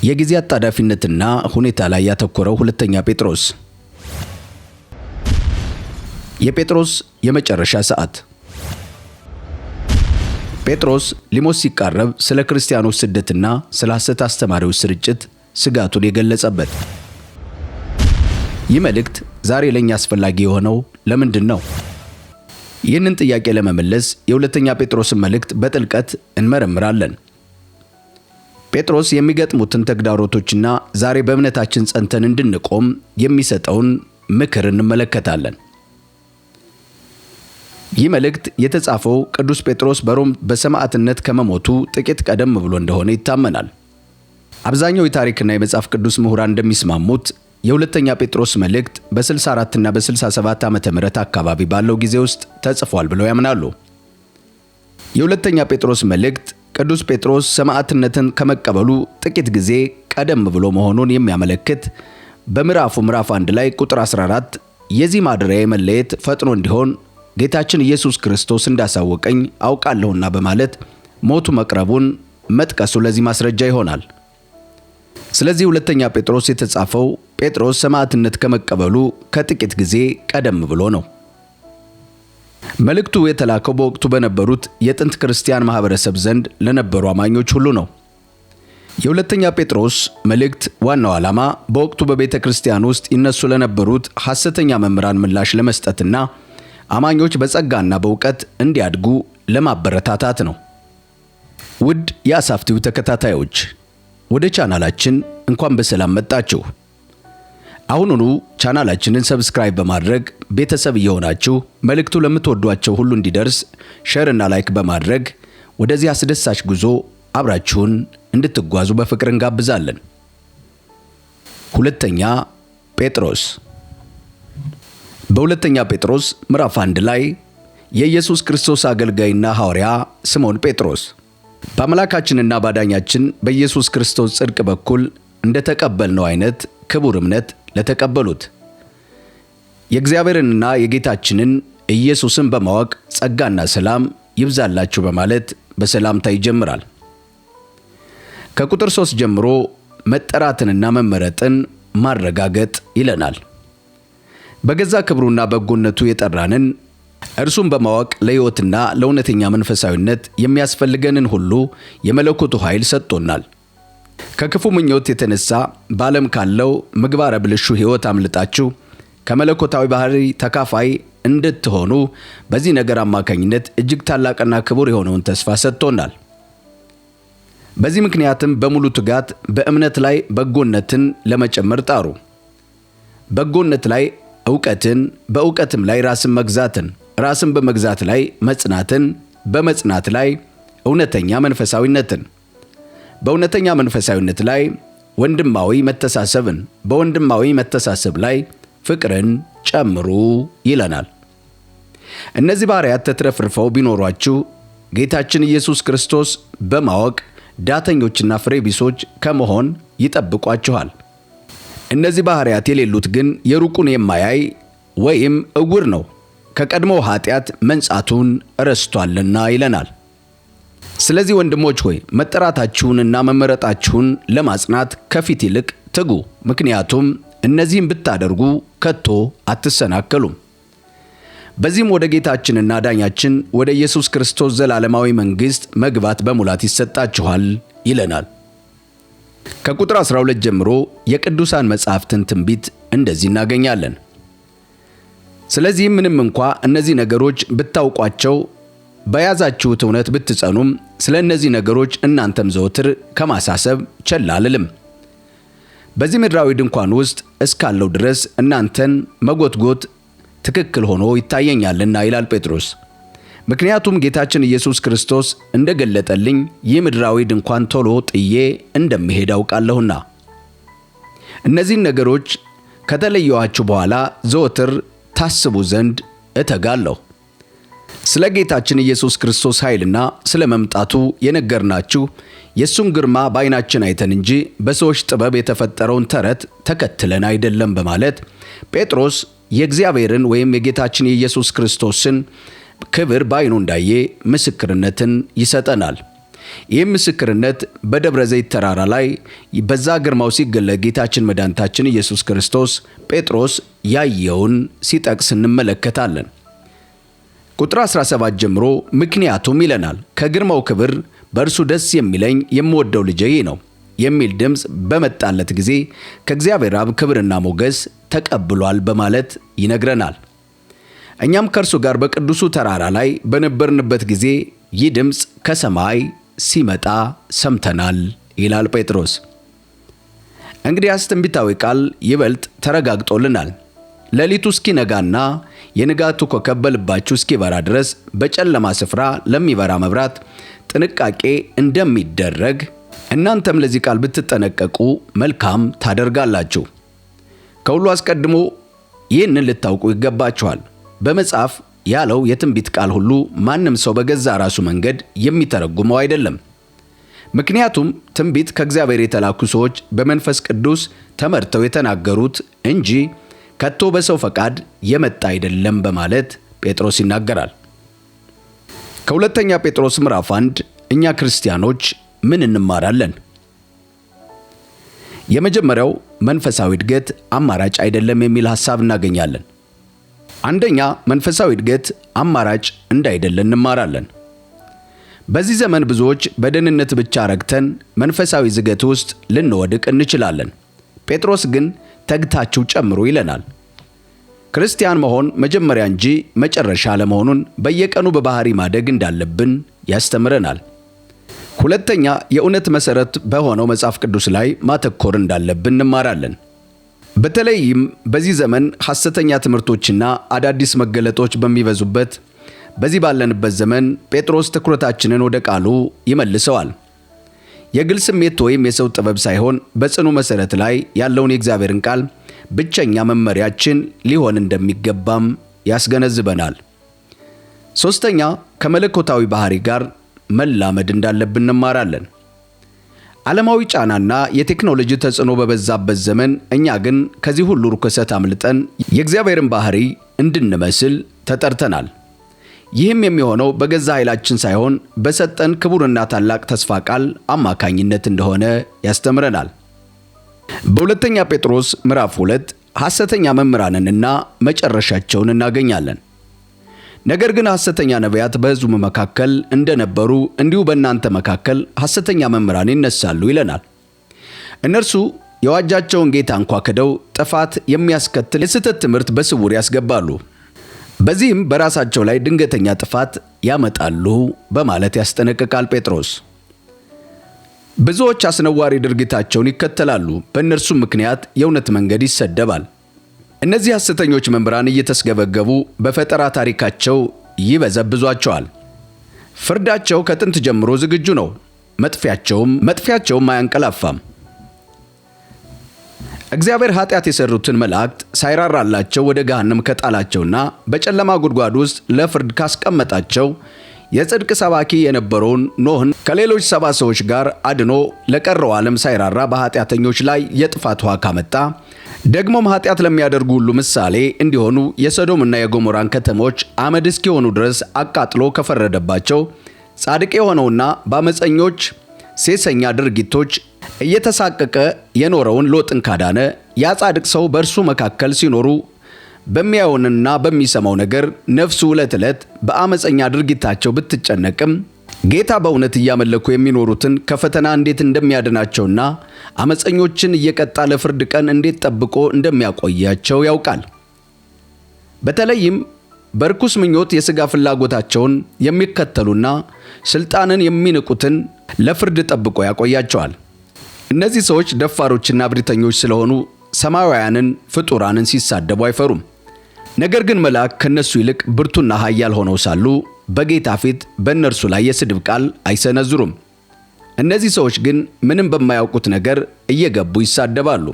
የጊዜ አጣዳፊነትና ሁኔታ ላይ ያተኮረው ሁለተኛ ጴጥሮስ። የጴጥሮስ የመጨረሻ ሰዓት። ጴጥሮስ ሊሞት ሲቃረብ ስለ ክርስቲያኖች ስደትና ስለ ሐሰት አስተማሪዎች ስርጭት ስጋቱን የገለጸበት። ይህ መልእክት ዛሬ ለኛ አስፈላጊ የሆነው ለምንድን ነው? ይህንን ጥያቄ ለመመለስ የሁለተኛ ጴጥሮስን መልእክት በጥልቀት እንመረምራለን። ጴጥሮስ የሚገጥሙትን ተግዳሮቶችና ዛሬ በእምነታችን ጸንተን እንድንቆም የሚሰጠውን ምክር እንመለከታለን። ይህ መልእክት የተጻፈው ቅዱስ ጴጥሮስ በሮም በሰማዕትነት ከመሞቱ ጥቂት ቀደም ብሎ እንደሆነ ይታመናል። አብዛኛው የታሪክና የመጽሐፍ ቅዱስ ምሁራን እንደሚስማሙት የሁለተኛ ጴጥሮስ መልእክት በ64 እና በ67 ዓመተ ምህረት አካባቢ ባለው ጊዜ ውስጥ ተጽፏል ብለው ያምናሉ። የሁለተኛ ጴጥሮስ መልእክት ቅዱስ ጴጥሮስ ሰማዕትነትን ከመቀበሉ ጥቂት ጊዜ ቀደም ብሎ መሆኑን የሚያመለክት በምዕራፍ 1 ላይ ቁጥር 14 የዚህ ማደሪያ መለየት ፈጥኖ እንዲሆን ጌታችን ኢየሱስ ክርስቶስ እንዳሳወቀኝ አውቃለሁና በማለት ሞቱ መቅረቡን መጥቀሱ ለዚህ ማስረጃ ይሆናል። ስለዚህ ሁለተኛ ጴጥሮስ የተጻፈው ጴጥሮስ ሰማዕትነት ከመቀበሉ ከጥቂት ጊዜ ቀደም ብሎ ነው። መልእክቱ የተላከው በወቅቱ በነበሩት የጥንት ክርስቲያን ማህበረሰብ ዘንድ ለነበሩ አማኞች ሁሉ ነው። የሁለተኛ ጴጥሮስ መልእክት ዋናው ዓላማ በወቅቱ በቤተ ክርስቲያን ውስጥ ይነሱ ለነበሩት ሐሰተኛ መምህራን ምላሽ ለመስጠትና አማኞች በጸጋና በእውቀት እንዲያድጉ ለማበረታታት ነው። ውድ የአሳፍቲው ተከታታዮች ወደ ቻናላችን እንኳን በሰላም መጣችሁ። አሁኑኑ ቻናላችንን ሰብስክራይብ በማድረግ ቤተሰብ እየሆናችሁ መልእክቱ ለምትወዷቸው ሁሉ እንዲደርስ ሼር እና ላይክ በማድረግ ወደዚህ አስደሳች ጉዞ አብራችሁን እንድትጓዙ በፍቅር እንጋብዛለን። ሁለተኛ ጴጥሮስ። በሁለተኛ ጴጥሮስ ምዕራፍ 1 ላይ የኢየሱስ ክርስቶስ አገልጋይና ሐዋርያ ስምዖን ጴጥሮስ በአምላካችንና ባዳኛችን በኢየሱስ ክርስቶስ ጽድቅ በኩል እንደተቀበልነው አይነት ክቡር እምነት ለተቀበሉት የእግዚአብሔርንና የጌታችንን ኢየሱስን በማወቅ ጸጋና ሰላም ይብዛላችሁ በማለት በሰላምታ ይጀምራል። ከቁጥር 3 ጀምሮ መጠራትንና መመረጥን ማረጋገጥ ይለናል። በገዛ ክብሩና በጎነቱ የጠራንን እርሱን በማወቅ ለሕይወትና ለእውነተኛ መንፈሳዊነት የሚያስፈልገንን ሁሉ የመለኮቱ ኃይል ሰጥቶናል። ከክፉ ምኞት የተነሳ በዓለም ካለው ምግባረ ብልሹ ሕይወት አምልጣችሁ ከመለኮታዊ ባህሪ ተካፋይ እንድትሆኑ በዚህ ነገር አማካኝነት እጅግ ታላቅና ክቡር የሆነውን ተስፋ ሰጥቶናል። በዚህ ምክንያትም በሙሉ ትጋት በእምነት ላይ በጎነትን ለመጨመር ጣሩ። በጎነት ላይ ዕውቀትን፣ በዕውቀትም ላይ ራስን መግዛትን፣ ራስን በመግዛት ላይ መጽናትን፣ በመጽናት ላይ እውነተኛ መንፈሳዊነትን፣ በእውነተኛ መንፈሳዊነት ላይ ወንድማዊ መተሳሰብን፣ በወንድማዊ መተሳሰብ ላይ ፍቅርን ጨምሩ ይለናል። እነዚህ ባህሪያት ተትረፍርፈው ቢኖሯችሁ ጌታችን ኢየሱስ ክርስቶስ በማወቅ ዳተኞችና ፍሬ ቢሶች ከመሆን ይጠብቋችኋል። እነዚህ ባህሪያት የሌሉት ግን የሩቁን የማያይ ወይም እውር ነው፣ ከቀድሞው ኃጢአት መንጻቱን ረስቷልና ይለናል። ስለዚህ ወንድሞች ሆይ መጠራታችሁንና መመረጣችሁን ለማጽናት ከፊት ይልቅ ትጉ። ምክንያቱም እነዚህን ብታደርጉ ከቶ አትሰናከሉም። በዚህም ወደ ጌታችንና ዳኛችን ወደ ኢየሱስ ክርስቶስ ዘላለማዊ መንግሥት መግባት በሙላት ይሰጣችኋል ይለናል። ከቁጥር 12 ጀምሮ የቅዱሳን መጻሕፍትን ትንቢት እንደዚህ እናገኛለን። ስለዚህም ምንም እንኳ እነዚህ ነገሮች ብታውቋቸው በያዛችሁት እውነት ብትጸኑም ስለ እነዚህ ነገሮች እናንተም ዘወትር ከማሳሰብ ቸል አልልም። በዚህ ምድራዊ ድንኳን ውስጥ እስካለው ድረስ እናንተን መጎትጎት ትክክል ሆኖ ይታየኛልና ይላል ጴጥሮስ። ምክንያቱም ጌታችን ኢየሱስ ክርስቶስ እንደገለጠልኝ ይህ ምድራዊ ድንኳን ቶሎ ጥዬ እንደምሄድ አውቃለሁና እነዚህን ነገሮች ከተለየኋችሁ በኋላ ዘወትር ታስቡ ዘንድ እተጋለሁ። ስለ ጌታችን ኢየሱስ ክርስቶስ ኃይልና ስለ መምጣቱ የነገርናችሁ የሱን ግርማ በዓይናችን አይተን እንጂ በሰዎች ጥበብ የተፈጠረውን ተረት ተከትለን አይደለም በማለት ጴጥሮስ የእግዚአብሔርን ወይም የጌታችን የኢየሱስ ክርስቶስን ክብር በዓይኑ እንዳየ ምስክርነትን ይሰጠናል። ይህ ምስክርነት በደብረ ዘይት ተራራ ላይ በዛ ግርማው ሲገለጥ ጌታችን መድኃኒታችን ኢየሱስ ክርስቶስ ጴጥሮስ ያየውን ሲጠቅስ እንመለከታለን። ቁጥር 17 ጀምሮ ምክንያቱም ይለናል፣ ከግርማው ክብር በእርሱ ደስ የሚለኝ የምወደው ልጄ ይህ ነው የሚል ድምፅ በመጣለት ጊዜ ከእግዚአብሔር አብ ክብርና ሞገስ ተቀብሏል በማለት ይነግረናል። እኛም ከእርሱ ጋር በቅዱሱ ተራራ ላይ በነበርንበት ጊዜ ይህ ድምፅ ከሰማይ ሲመጣ ሰምተናል ይላል ጴጥሮስ። እንግዲያስ ትንቢታዊ ቃል ይበልጥ ተረጋግጦልናል። ሌሊቱ እስኪነጋና የንጋቱ ኮከብ በልባችሁ እስኪበራ ድረስ በጨለማ ስፍራ ለሚበራ መብራት ጥንቃቄ እንደሚደረግ እናንተም ለዚህ ቃል ብትጠነቀቁ መልካም ታደርጋላችሁ። ከሁሉ አስቀድሞ ይህንን ልታውቁ ይገባችኋል። በመጽሐፍ ያለው የትንቢት ቃል ሁሉ ማንም ሰው በገዛ ራሱ መንገድ የሚተረጉመው አይደለም። ምክንያቱም ትንቢት ከእግዚአብሔር የተላኩ ሰዎች በመንፈስ ቅዱስ ተመርተው የተናገሩት እንጂ ከቶ በሰው ፈቃድ የመጣ አይደለም በማለት ጴጥሮስ ይናገራል። ከሁለተኛ ጴጥሮስ ምዕራፍ 1 እኛ ክርስቲያኖች ምን እንማራለን? የመጀመሪያው መንፈሳዊ እድገት አማራጭ አይደለም የሚል ሐሳብ እናገኛለን። አንደኛ መንፈሳዊ እድገት አማራጭ እንዳይደለ እንማራለን። በዚህ ዘመን ብዙዎች በደህንነት ብቻ ረክተን መንፈሳዊ ዝገት ውስጥ ልንወድቅ እንችላለን። ጴጥሮስ ግን ተግታችሁ ጨምሩ ይለናል። ክርስቲያን መሆን መጀመሪያ እንጂ መጨረሻ ለመሆኑን በየቀኑ በባህሪ ማደግ እንዳለብን ያስተምረናል። ሁለተኛ የእውነት መሰረት በሆነው መጽሐፍ ቅዱስ ላይ ማተኮር እንዳለብን እንማራለን። በተለይም በዚህ ዘመን ሐሰተኛ ትምህርቶችና አዳዲስ መገለጦች በሚበዙበት በዚህ ባለንበት ዘመን ጴጥሮስ ትኩረታችንን ወደ ቃሉ ይመልሰዋል። የግል ስሜት ወይም የሰው ጥበብ ሳይሆን በጽኑ መሰረት ላይ ያለውን የእግዚአብሔርን ቃል ብቸኛ መመሪያችን ሊሆን እንደሚገባም ያስገነዝበናል። ሶስተኛ ከመለኮታዊ ባህሪ ጋር መላመድ እንዳለብን እንማራለን። ዓለማዊ ጫናና የቴክኖሎጂ ተጽዕኖ በበዛበት ዘመን እኛ ግን ከዚህ ሁሉ ርኩሰት አምልጠን የእግዚአብሔርን ባህሪ እንድንመስል ተጠርተናል። ይህም የሚሆነው በገዛ ኃይላችን ሳይሆን በሰጠን ክቡርና ታላቅ ተስፋ ቃል አማካኝነት እንደሆነ ያስተምረናል። በሁለተኛ ጴጥሮስ ምዕራፍ 2 ሐሰተኛ መምህራንንና መጨረሻቸውን እናገኛለን። ነገር ግን ሐሰተኛ ነቢያት በሕዝቡ መካከል እንደነበሩ እንዲሁ በእናንተ መካከል ሐሰተኛ መምህራን ይነሳሉ ይለናል። እነርሱ የዋጃቸውን ጌታ እንኳ ክደው ጥፋት የሚያስከትል የስህተት ትምህርት በስውር ያስገባሉ። በዚህም በራሳቸው ላይ ድንገተኛ ጥፋት ያመጣሉ በማለት ያስጠነቅቃል ጴጥሮስ። ብዙዎች አስነዋሪ ድርጊታቸውን ይከተላሉ፣ በእነርሱም ምክንያት የእውነት መንገድ ይሰደባል። እነዚህ ሐሰተኞች መምህራን እየተስገበገቡ በፈጠራ ታሪካቸው ይበዘብዟቸዋል። ፍርዳቸው ከጥንት ጀምሮ ዝግጁ ነው፣ መጥፊያቸውም አያንቀላፋም። እግዚአብሔር ኃጢአት የሰሩትን መላእክት ሳይራራላቸው ወደ ገሃነም ከጣላቸውና በጨለማ ጉድጓድ ውስጥ ለፍርድ ካስቀመጣቸው የጽድቅ ሰባኪ የነበረውን ኖህን ከሌሎች 70 ሰዎች ጋር አድኖ ለቀረው ዓለም ሳይራራ በኃጢአተኞች ላይ የጥፋት ውሃ ካመጣ ደግሞም ኃጢአት ለሚያደርጉ ሁሉ ምሳሌ እንዲሆኑ የሰዶምና የገሞራን ከተሞች አመድ እስኪሆኑ ድረስ አቃጥሎ ከፈረደባቸው ጻድቅ የሆነውና በአመፀኞች ሴሰኛ ድርጊቶች እየተሳቀቀ የኖረውን ሎጥን ካዳነ ያ ጻድቅ ሰው በእርሱ መካከል ሲኖሩ በሚያየውና በሚሰማው ነገር ነፍሱ ዕለት ዕለት በአመፀኛ ድርጊታቸው ብትጨነቅም ጌታ በእውነት እያመለኩ የሚኖሩትን ከፈተና እንዴት እንደሚያድናቸውና አመፀኞችን እየቀጣ ለፍርድ ቀን እንዴት ጠብቆ እንደሚያቆያቸው ያውቃል። በተለይም በርኩስ ምኞት የሥጋ ፍላጎታቸውን የሚከተሉና ሥልጣንን የሚንቁትን ለፍርድ ጠብቆ ያቆያቸዋል። እነዚህ ሰዎች ደፋሮችና እብሪተኞች ስለሆኑ ሰማያውያንን ፍጡራንን ሲሳደቡ አይፈሩም። ነገር ግን መልአክ ከነሱ ይልቅ ብርቱና ኃያል ሆነው ሳሉ በጌታ ፊት በእነርሱ ላይ የስድብ ቃል አይሰነዝሩም። እነዚህ ሰዎች ግን ምንም በማያውቁት ነገር እየገቡ ይሳደባሉ።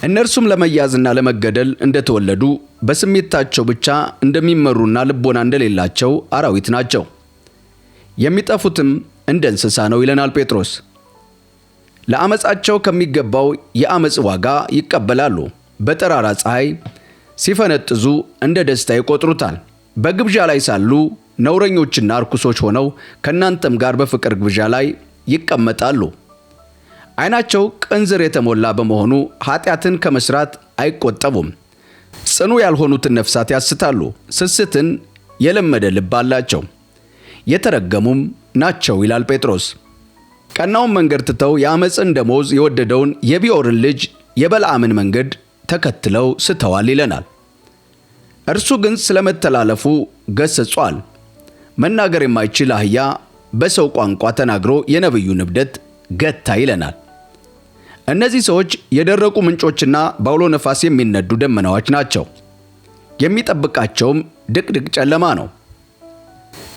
እነርሱም ለመያዝና ለመገደል እንደተወለዱ በስሜታቸው ብቻ እንደሚመሩና ልቦና እንደሌላቸው አራዊት ናቸው። የሚጠፉትም እንደ እንስሳ ነው ይለናል ጴጥሮስ። ለአመፃቸው ከሚገባው የአመፅ ዋጋ ይቀበላሉ። በጠራራ ፀሐይ ሲፈነጥዙ እንደ ደስታ ይቆጥሩታል። በግብዣ ላይ ሳሉ ነውረኞችና ርኩሶች ሆነው ከእናንተም ጋር በፍቅር ግብዣ ላይ ይቀመጣሉ። ዓይናቸው ቅንዝር የተሞላ በመሆኑ ኃጢአትን ከመስራት አይቆጠቡም። ጽኑ ያልሆኑትን ነፍሳት ያስታሉ። ስስትን የለመደ ልብ አላቸው፣ የተረገሙም ናቸው ይላል ጴጥሮስ። ቀናውን መንገድ ትተው የአመፅን ደሞዝ የወደደውን የቢዖርን ልጅ የበልዓምን መንገድ ተከትለው ስተዋል ይለናል። እርሱ ግን ስለመተላለፉ ገሰጿል። መናገር የማይችል አህያ በሰው ቋንቋ ተናግሮ የነቢዩን እብደት ገታ ይለናል። እነዚህ ሰዎች የደረቁ ምንጮችና በአውሎ ነፋስ የሚነዱ ደመናዎች ናቸው። የሚጠብቃቸውም ድቅድቅ ጨለማ ነው።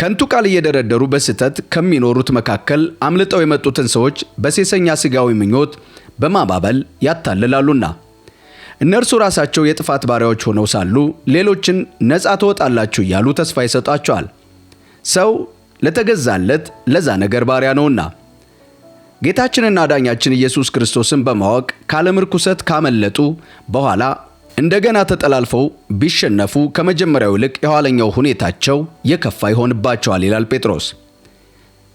ከንቱ ቃል እየደረደሩ በስህተት ከሚኖሩት መካከል አምልጠው የመጡትን ሰዎች በሴሰኛ ሥጋዊ ምኞት በማባበል ያታልላሉና እነርሱ ራሳቸው የጥፋት ባሪያዎች ሆነው ሳሉ ሌሎችን ነፃ ትወጣላችሁ እያሉ ተስፋ ይሰጧቸዋል። ሰው ለተገዛለት ለዛ ነገር ባሪያ ነውና ጌታችንና ዳኛችን ኢየሱስ ክርስቶስን በማወቅ ከዓለም ርኩሰት ካመለጡ በኋላ እንደገና ተጠላልፈው ቢሸነፉ ከመጀመሪያው ይልቅ የኋለኛው ሁኔታቸው የከፋ ይሆንባቸዋል ይላል ጴጥሮስ።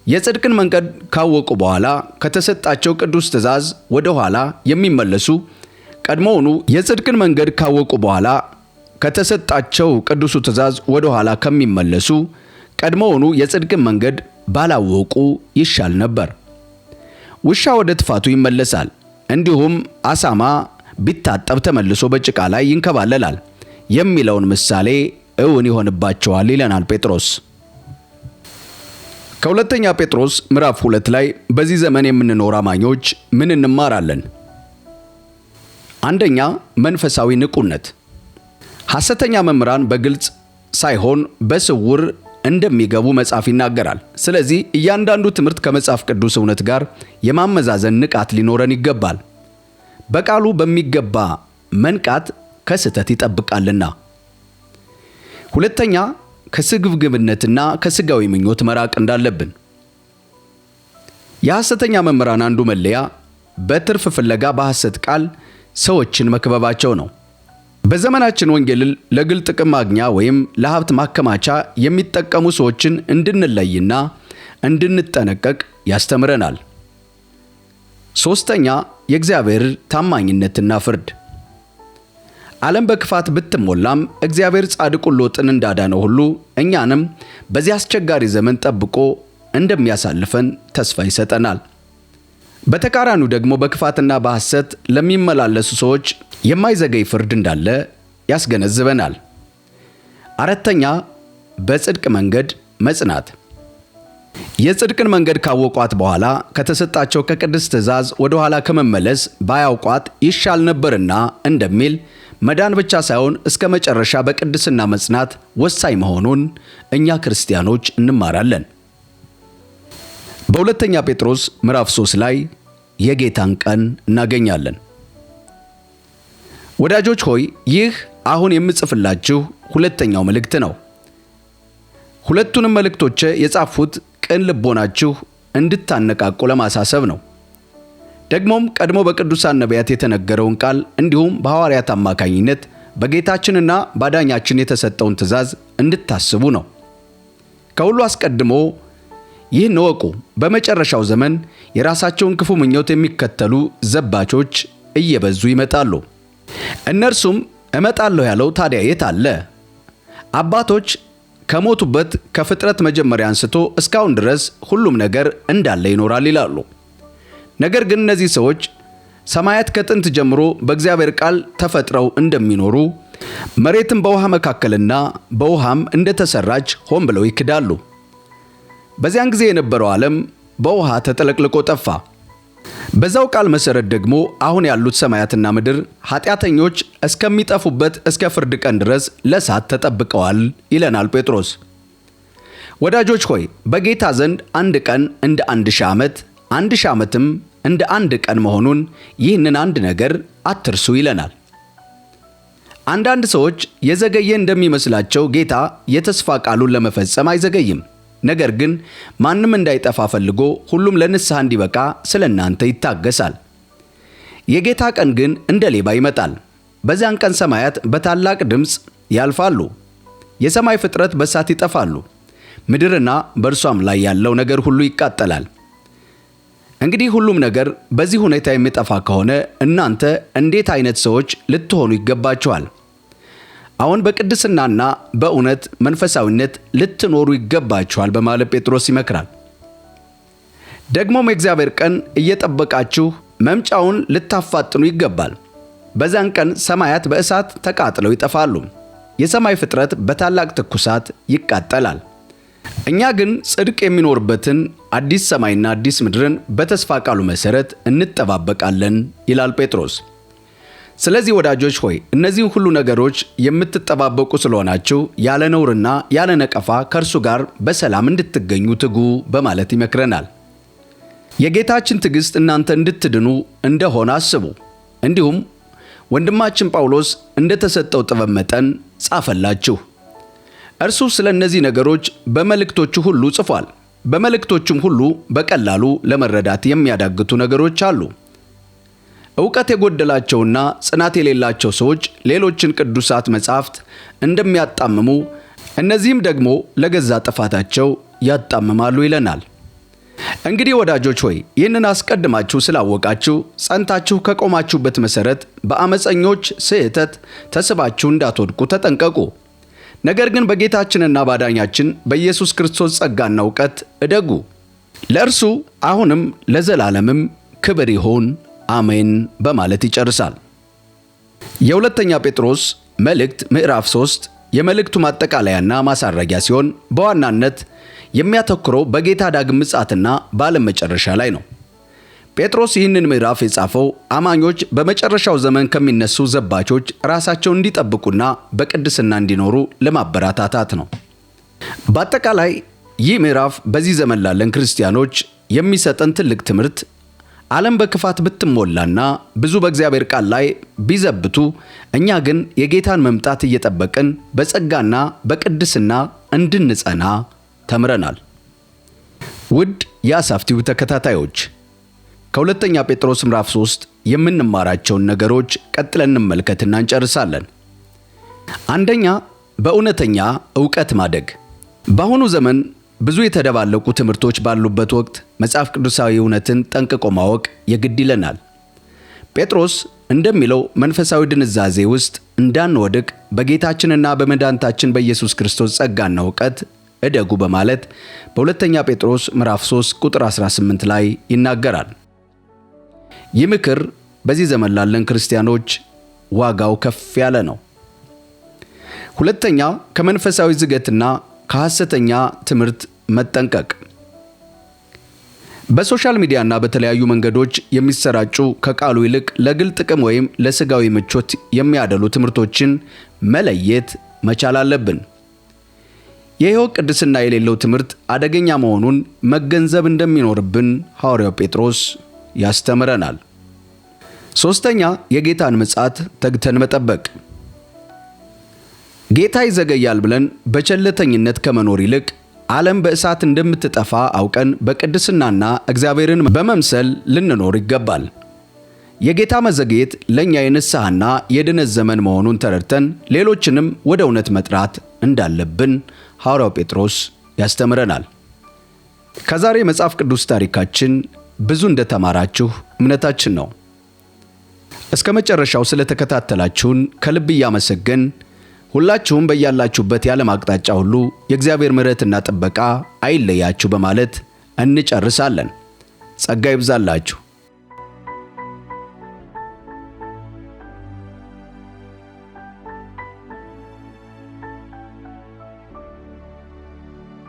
የጽድቅን መንገድ ካወቁ በኋላ ከተሰጣቸው ቅዱስ ትእዛዝ ወደ ኋላ የሚመለሱ ቀድሞውኑ የጽድቅን መንገድ ካወቁ በኋላ ከተሰጣቸው ቅዱሱ ትእዛዝ ወደ ኋላ ከሚመለሱ ቀድሞውኑ የጽድቅን መንገድ ባላወቁ ይሻል ነበር። ውሻ ወደ ትፋቱ ይመለሳል፣ እንዲሁም አሳማ ቢታጠብ ተመልሶ በጭቃ ላይ ይንከባለላል የሚለውን ምሳሌ እውን ይሆንባቸዋል ይለናል ጴጥሮስ። ከሁለተኛ ጴጥሮስ ምዕራፍ 2 ላይ በዚህ ዘመን የምንኖር አማኞች ምን እንማራለን? አንደኛ፣ መንፈሳዊ ንቁነት። ሐሰተኛ መምህራን በግልጽ ሳይሆን በስውር እንደሚገቡ መጽሐፍ ይናገራል። ስለዚህ እያንዳንዱ ትምህርት ከመጽሐፍ ቅዱስ እውነት ጋር የማመዛዘን ንቃት ሊኖረን ይገባል። በቃሉ በሚገባ መንቃት ከስህተት ይጠብቃልና። ሁለተኛ፣ ከስግብግብነትና ከስጋዊ ምኞት መራቅ እንዳለብን። የሐሰተኛ መምህራን አንዱ መለያ በትርፍ ፍለጋ በሐሰት ቃል ሰዎችን መክበባቸው ነው። በዘመናችን ወንጌልን ለግል ጥቅም ማግኛ ወይም ለሀብት ማከማቻ የሚጠቀሙ ሰዎችን እንድንለይና እንድንጠነቀቅ ያስተምረናል። ሶስተኛ፣ የእግዚአብሔር ታማኝነትና ፍርድ። ዓለም በክፋት ብትሞላም እግዚአብሔር ጻድቁን ሎጥን እንዳዳነው ሁሉ እኛንም በዚህ አስቸጋሪ ዘመን ጠብቆ እንደሚያሳልፈን ተስፋ ይሰጠናል። በተቃራኒው ደግሞ በክፋትና በሐሰት ለሚመላለሱ ሰዎች የማይዘገይ ፍርድ እንዳለ ያስገነዝበናል። አራተኛ፣ በጽድቅ መንገድ መጽናት። የጽድቅን መንገድ ካወቋት በኋላ ከተሰጣቸው ከቅድስት ትእዛዝ ወደ ኋላ ከመመለስ ባያውቋት ይሻል ነበርና እንደሚል መዳን ብቻ ሳይሆን እስከ መጨረሻ በቅድስና መጽናት ወሳኝ መሆኑን እኛ ክርስቲያኖች እንማራለን። በሁለተኛ ጴጥሮስ ምዕራፍ 3 ላይ የጌታን ቀን እናገኛለን። ወዳጆች ሆይ ይህ አሁን የምጽፍላችሁ ሁለተኛው መልእክት ነው። ሁለቱንም መልእክቶች የጻፉት ቅን ልቦናችሁ እንድታነቃቁ ለማሳሰብ ነው። ደግሞም ቀድሞ በቅዱሳን ነቢያት የተነገረውን ቃል እንዲሁም በሐዋርያት አማካኝነት በጌታችንና ባዳኛችን የተሰጠውን ትእዛዝ እንድታስቡ ነው። ከሁሉ አስቀድሞ ይህን እወቁ፣ በመጨረሻው ዘመን የራሳቸውን ክፉ ምኞት የሚከተሉ ዘባቾች እየበዙ ይመጣሉ። እነርሱም እመጣለሁ ያለው ታዲያ የት አለ? አባቶች ከሞቱበት ከፍጥረት መጀመሪያ አንስቶ እስካሁን ድረስ ሁሉም ነገር እንዳለ ይኖራል ይላሉ። ነገር ግን እነዚህ ሰዎች ሰማያት ከጥንት ጀምሮ በእግዚአብሔር ቃል ተፈጥረው እንደሚኖሩ መሬትም በውሃ መካከልና በውሃም እንደተሰራች ሆን ብለው ይክዳሉ። በዚያን ጊዜ የነበረው ዓለም በውሃ ተጠለቅልቆ ጠፋ። በዛው ቃል መሰረት ደግሞ አሁን ያሉት ሰማያትና ምድር ኃጢአተኞች እስከሚጠፉበት እስከ ፍርድ ቀን ድረስ ለእሳት ተጠብቀዋል ይለናል ጴጥሮስ። ወዳጆች ሆይ በጌታ ዘንድ አንድ ቀን እንደ 1000 ዓመት፣ 1000 ዓመትም እንደ አንድ ቀን መሆኑን ይህንን አንድ ነገር አትርሱ ይለናል። አንዳንድ ሰዎች የዘገየ እንደሚመስላቸው ጌታ የተስፋ ቃሉን ለመፈጸም አይዘገይም። ነገር ግን ማንም እንዳይጠፋ ፈልጎ ሁሉም ለንስሐ እንዲበቃ ስለናንተ ይታገሳል። የጌታ ቀን ግን እንደ ሌባ ይመጣል። በዚያን ቀን ሰማያት በታላቅ ድምፅ ያልፋሉ፣ የሰማይ ፍጥረት በእሳት ይጠፋሉ፣ ምድርና በእርሷም ላይ ያለው ነገር ሁሉ ይቃጠላል። እንግዲህ ሁሉም ነገር በዚህ ሁኔታ የሚጠፋ ከሆነ እናንተ እንዴት አይነት ሰዎች ልትሆኑ ይገባችኋል? አሁን በቅድስናና በእውነት መንፈሳዊነት ልትኖሩ ይገባችኋል በማለት ጴጥሮስ ይመክራል። ደግሞም የእግዚአብሔር ቀን እየጠበቃችሁ መምጫውን ልታፋጥኑ ይገባል። በዛን ቀን ሰማያት በእሳት ተቃጥለው ይጠፋሉ፣ የሰማይ ፍጥረት በታላቅ ትኩሳት ይቃጠላል። እኛ ግን ጽድቅ የሚኖርበትን አዲስ ሰማይና አዲስ ምድርን በተስፋ ቃሉ መሠረት እንጠባበቃለን ይላል ጴጥሮስ። ስለዚህ ወዳጆች ሆይ እነዚህን ሁሉ ነገሮች የምትጠባበቁ ስለሆናችሁ ያለ ነውርና ያለ ነቀፋ ከእርሱ ጋር በሰላም እንድትገኙ ትጉ በማለት ይመክረናል። የጌታችን ትዕግሥት እናንተ እንድትድኑ እንደሆነ አስቡ። እንዲሁም ወንድማችን ጳውሎስ እንደተሰጠው ጥበብ መጠን ጻፈላችሁ። እርሱ ስለ እነዚህ ነገሮች በመልእክቶቹ ሁሉ ጽፏል። በመልእክቶቹም ሁሉ በቀላሉ ለመረዳት የሚያዳግቱ ነገሮች አሉ። ዕውቀት የጎደላቸውና ጽናት የሌላቸው ሰዎች ሌሎችን ቅዱሳት መጻሕፍት እንደሚያጣምሙ እነዚህም ደግሞ ለገዛ ጥፋታቸው ያጣምማሉ ይለናል። እንግዲህ ወዳጆች ሆይ ይህንን አስቀድማችሁ ስላወቃችሁ ጸንታችሁ ከቆማችሁበት መሠረት በአመፀኞች ስህተት ተስባችሁ እንዳትወድቁ ተጠንቀቁ። ነገር ግን በጌታችንና ባዳኛችን በኢየሱስ ክርስቶስ ጸጋና ዕውቀት እደጉ። ለእርሱ አሁንም ለዘላለምም ክብር ይሁን፣ አሜን በማለት ይጨርሳል። የሁለተኛ ጴጥሮስ መልእክት ምዕራፍ 3 የመልእክቱ ማጠቃለያና ማሳረጊያ ሲሆን በዋናነት የሚያተኩረው በጌታ ዳግም ምጽአትና በዓለም መጨረሻ ላይ ነው። ጴጥሮስ ይህንን ምዕራፍ የጻፈው አማኞች በመጨረሻው ዘመን ከሚነሱ ዘባቾች ራሳቸውን እንዲጠብቁና በቅድስና እንዲኖሩ ለማበረታታት ነው። በአጠቃላይ ይህ ምዕራፍ በዚህ ዘመን ላለን ክርስቲያኖች የሚሰጠን ትልቅ ትምህርት ዓለም በክፋት ብትሞላና ብዙ በእግዚአብሔር ቃል ላይ ቢዘብቱ፣ እኛ ግን የጌታን መምጣት እየጠበቅን በጸጋና በቅድስና እንድንጸና ተምረናል። ውድ የአሳፍ ቲዩብ ተከታታዮች ከሁለተኛ ጴጥሮስ ምዕራፍ 3 የምንማራቸውን ነገሮች ቀጥለን እንመልከትና እንጨርሳለን። አንደኛ፣ በእውነተኛ ዕውቀት ማደግ። በአሁኑ ዘመን ብዙ የተደባለቁ ትምህርቶች ባሉበት ወቅት መጽሐፍ ቅዱሳዊ እውነትን ጠንቅቆ ማወቅ የግድ ይለናል። ጴጥሮስ እንደሚለው መንፈሳዊ ድንዛዜ ውስጥ እንዳንወድቅ በጌታችንና በመድኃኒታችን በኢየሱስ ክርስቶስ ጸጋና ዕውቀት እደጉ በማለት በሁለተኛ ጴጥሮስ ምዕራፍ 3 ቁጥር 18 ላይ ይናገራል። ይህ ምክር በዚህ ዘመን ላለን ክርስቲያኖች ዋጋው ከፍ ያለ ነው። ሁለተኛ፣ ከመንፈሳዊ ዝገትና ከሐሰተኛ ትምህርት መጠንቀቅ። በሶሻል ሚዲያና በተለያዩ መንገዶች የሚሰራጩ ከቃሉ ይልቅ ለግል ጥቅም ወይም ለሥጋዊ ምቾት የሚያደሉ ትምህርቶችን መለየት መቻል አለብን። የሕይወት ቅድስና የሌለው ትምህርት አደገኛ መሆኑን መገንዘብ እንደሚኖርብን ሐዋርያው ጴጥሮስ ያስተምረናል። ሦስተኛ፣ የጌታን ምጽአት ተግተን መጠበቅ። ጌታ ይዘገያል ብለን በቸልተኝነት ከመኖር ይልቅ ዓለም በእሳት እንደምትጠፋ አውቀን በቅድስናና እግዚአብሔርን በመምሰል ልንኖር ይገባል። የጌታ መዘግየት ለእኛ የንስሐና የድነት ዘመን መሆኑን ተረድተን ሌሎችንም ወደ እውነት መጥራት እንዳለብን ሐዋርያው ጴጥሮስ ያስተምረናል። ከዛሬ መጽሐፍ ቅዱስ ታሪካችን ብዙ እንደተማራችሁ እምነታችን ነው። እስከ መጨረሻው ስለተከታተላችሁን ከልብ እያመሰገን ሁላችሁም በያላችሁበት የዓለም አቅጣጫ ሁሉ የእግዚአብሔር ምሕረትና ጥበቃ አይለያችሁ በማለት እንጨርሳለን። ጸጋ ይብዛላችሁ።